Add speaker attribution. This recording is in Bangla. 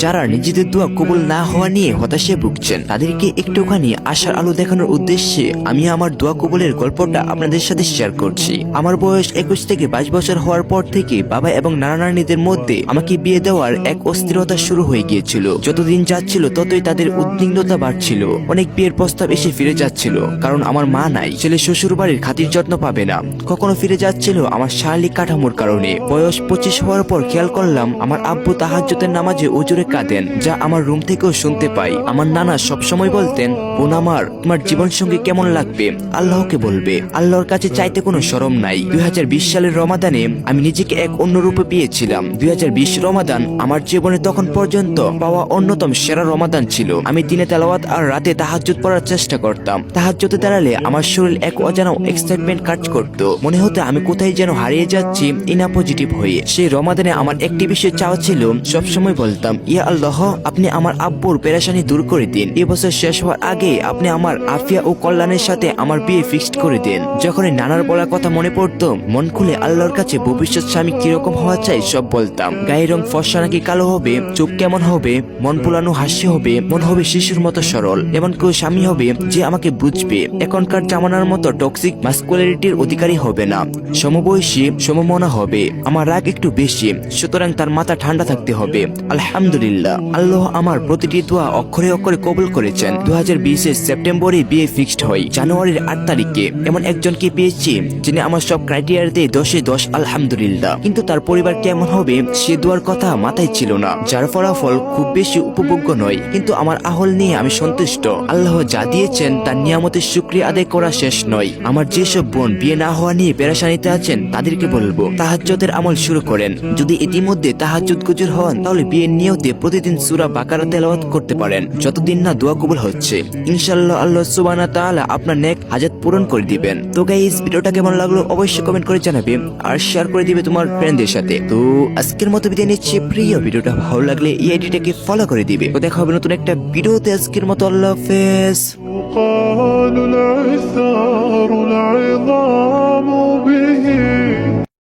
Speaker 1: যারা নিজেদের দোয়া কবুল না হওয়া নিয়ে হতাশায় ভুগছেন, তাদেরকে একটুখানি আশার আলো দেখানোর উদ্দেশ্যে আমি আমার দোয়া কবুলের গল্পটা আপনাদের সাথে শেয়ার করছি। আমার বয়স 21 থেকে 22 বছর হওয়ার পর থেকে বাবা এবং নানা নানিদের মধ্যে আমাকে বিয়ে দেওয়ার এক অস্থিরতা শুরু হয়ে গিয়েছিল। যতদিন যাচ্ছিল ততই তাদের উদ্বিগ্নতা বাড়ছিল। অনেক বিয়ের প্রস্তাব এসে ফিরে যাচ্ছিল, কারণ আমার মা নাই, ছেলে শ্বশুর বাড়ির খাতির যত্ন পাবে না। কখনো ফিরে যাচ্ছিল আমার শারীরিক কাঠামোর কারণে। বয়স 25 হওয়ার পর খেয়াল করলাম আমার আব্বু তাহাজ্জুদের নামাজে ওজোরে কাঁদেন, যা আমার রুম থেকেও শুনতে পাই। আমার নানা সবসময় বলতেন, বোন আমার, তোমার জীবন সঙ্গী কেমন লাগবে আল্লাহকে বলবে, আল্লাহর কাছে চাইতে কোনো শরম নাই। 2020 সালের রমাদানে আমি নিজেকে এক অন্য রূপে পেয়েছিলাম। 2020 রমাদান আমার জীবনে তখন পর্যন্ত পাওয়া অন্যতম সেরা রমাদান ছিল। আমি দিনে তেলাওয়াত আর রাতে তাহাজ্জুদ পড়ার চেষ্টা করতাম। তাহাজ্জুদে দাঁড়ালে আমার শরীর এক অজানা এক্সাইটমেন্ট কাজ করত। মনে হতো আমি কোথায় যেন হারিয়ে যাচ্ছি ইনা পজিটিভ হয়ে। সেই রমাদানে আমার একটি বিষয় চাওয়া ছিল, সবসময় বলতাম, ইয়া আল্লাহ, আপনি আমার আব্বুর পেরেশানি দূর করে দিন। এই বছর শেষ হওয়ার আগে আপনি আমার আফিয়া ও কল্যাণের সাথে আমার বিয়ে ফিক্সড করে দেন। যখনই নানার বলার কথা মনে পড়তো, মন খুলে আল্লাহর কাছে ভবিষ্যৎ স্বামী কিরকম হওয়া চাই সব বলতাম। গায়ের রং ফর্সা নাকি কালো হবে, চোখ কেমন হবে, মন পোলানো হাসি হবে, মন হবে শিশুর মতো সরল, এমন কেউ স্বামী হবে যে আমাকে বুঝবে। এখনকার জামানার মতো টক্সিক মাস্কুলারিটির অধিকারী হবে না, সমবয়সী সমমনা হবে। আমার রাগ একটু বেশি, সুতরাং তার মাথা ঠান্ডা থাকতে হবে। আলহামদুলিল্লাহ, আল্লাহ আমার প্রতিটি দোয়া অক্ষরে অক্ষরে কবুল করেছেন। 2020 সেপ্টেম্বরে বিয়ে ফিক্সড হয়। জানুয়ারির 8 তারিখে এমন একজনকে পেয়েছি যিনি আমার সব ক্রাইটেরিয়াতে 10-এ 10। আলহামদুলিল্লাহ। কিন্তু তার পরিবার কেমন হবে সে দোয়ার কথা মাথায় ছিল না, যার ফলাফল খুব বেশি উপভোগ্য নয়। কিন্তু আমার আহল নিয়ে আমি সন্তুষ্ট। আল্লাহ যা দিয়েছেন তার নিয়ামতের শুকরিয়া আদায় করা শেষ নয়। আমার যেসব বোন বিয়ে না হওয়া নিয়ে পেরেশানিতে আছেন, তাদেরকে বলবো তাহাজ্জুদের আমল শুরু করেন। যদি ইতিমধ্যে তাহাজ্জুদ গুজর হন, তাহলে বিয়ের নিয়তে প্রতিদিন সূরা বাকারা তেলাওয়াত করতে পারেন, যতদিন না দোয়া কবুল হচ্ছে। ইনশাআল্লাহ আল্লাহ সুবহানাহু ওয়া তাআলা আপনার নেক হাজাত পূরণ করে দিবেন। তো গাইস, ভিডিওটা কেমন লাগলো অবশ্যই কমেন্ট করে জানাবে আর শেয়ার করে দিবে তোমার ফ্রেন্ডদের সাথে। তো আজকের মতো বিদায় নিচ্ছি। প্রিয় ভিডিওটা ভালো লাগলে এই আইডিটাকে ফলো করে দিবে। তো দেখা হবে নতুন একটা ভিডিওতে। আজকের মতো আল্লাহ হাফেজ।